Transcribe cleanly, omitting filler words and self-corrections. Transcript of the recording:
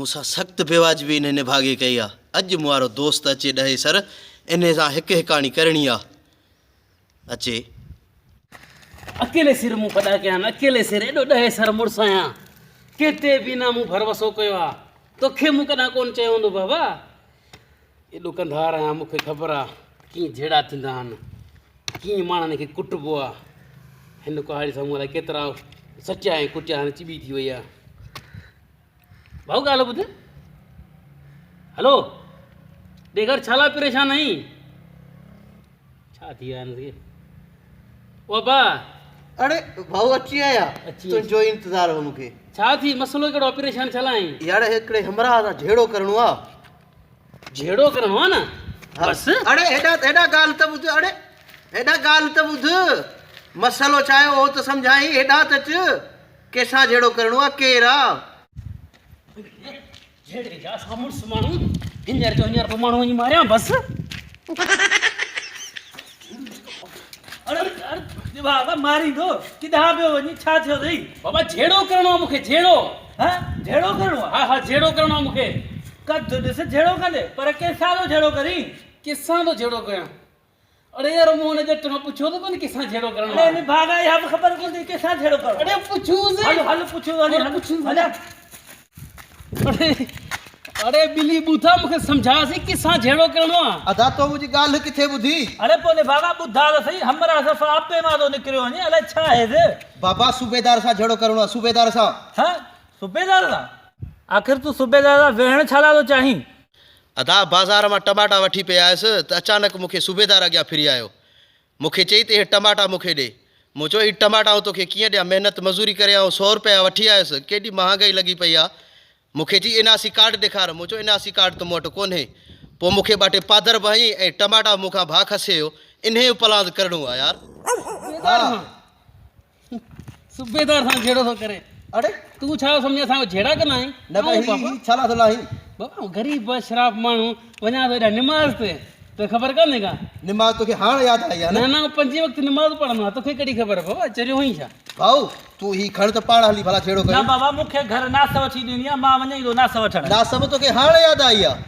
मूंसां सख़्त बेवाजिबी इन्हें भागे कई आहे। अॼु मूं वारो दोस्त अचे ॾहे सर इन सां हिकु हिकाणी करणी आहे। अचे अकेले सिर मूं पड़ा कया अकेले सिर एडो ॾहे सर मुड़ुस आहियां केते बि ना मूं भरवसो कयो आहे तोखे मूं कॾहिं कोन चयो हूंदो बाबा एॾो कंधार आहियां मूंखे ख़बर आहे कीअं जहिड़ा थींदा आहिनि कीअं माण्हुनि खे कुटबो आहे हिन कहाणी सां मूं लाइ केतिरा सचा ऐं कुटिया हाणे चिॿी थी वई आहे। भाऊ ॻाल्हि ॿुध हलो ॾेघर छा लाइ परेशान आहीं छा थी विया आहिनि ओ बा अरे भाऊ अची आया तुंहिंजो इंतज़ार हो मूंखे छा थी मसलो कहिड़ो ऑपरेशन छा लाइ यार हिकिड़े हमरा सां झेड़ो करणो आहे। झेड़ो करणो आहे न बस अरे हेॾा ॻाल्हि त ॿुध अरे हेॾा ॻाल्हि त ॿुध मसलो छा आहे उहो त सम्झाई हेॾा त अच कंहिंसां झेड़ो करणो आहे केरु आहे झेड़े जा सामुड़स माण्हू हींअर जो हींअर पोइ माण्हू वञी मारियां बसि अरे बाबा मारींदो किथां पियो वञी छा थियो अथई बाबा झेड़ो करणो आहे मूंखे झेड़ो हा झेड़ो करणो आहे हा झेड़ो करणो आहे मूंखे कद ॾिस झेड़ो कंदे पर कंहिंसां थो झेड़ो करीं कंहिंसां थो झेड़ो कयां अरे यार मूं हुन जट खां पुछियो त कोन कंहिंसां झेड़ो करणो आहे अरे भागा इहा बि ख़बर कोन थी कंहिंसां झेड़ो करणो अरे पुछूसि हल पुछूं हल अरे बिली ॿुधा मूंखे सम्झासीं कंहिंसां झेड़ो करणो आहे अदा तो मुंहिंजी ॻाल्हि किथे ॿुधी अरे पोइ बाबा ॿुधा त सही हमरा सफ़ा आपे मां थो निकिरियो वञे अलाए छा आहे बाबा सूबेदार सां झेड़ो करणो आहे सूबेदार सां हा सूबेदार सां आख़िर तूं सूबेदार सां वेहण छा लाइ थो चाहीं अदा बाज़ार मां टमाटा वठी पिया आयुसि त अचानक मूंखे सूबेदार अॻियां फिरी आयो मूंखे चई त हे टमाटा मूंखे ॾे मूं चयो हीअ टमाटा तोखे कीअं ॾियां महिनत मज़ूरी करे ऐं 100 रुपया वठी आयुसि केॾी महांगाई लॻी पई आहे मूंखे चई एनआरसी कार्ड ॾेखार मूं चयो एनआरसी कार्ड त मूं वटि कोन्हे पोइ मूंखे ॿाटे पादर बि हईं ऐं टमाटा मूंखां भाउ खसे हुयो इन जो प्लान करिणो आहे यार सूबेदार सां झेड़ो थो करे अरे तूं छा सम्झे असां झेड़ा कंदा आहियूं न भाई छा थो लाहीं बाबा ग़रीब शराब माण्हू वञा थो हेॾा निमाज़ ते तोखे ख़बर कान्हे का निमाज़ तोखे हाणे यादि आई आहे न 5 वक़्तु निमाज़ पढ़ंदो आहे तोखे कहिड़ी ख़बर बाबा चरियो हुई छा भाऊ तूं ही खण त पाण हली भला छेड़ो कर न बाबा मूंखे घर नास वठी ॾिनी आहे मां वञां थो नास वठण नास बि तोखे हाणे यादि आई आहे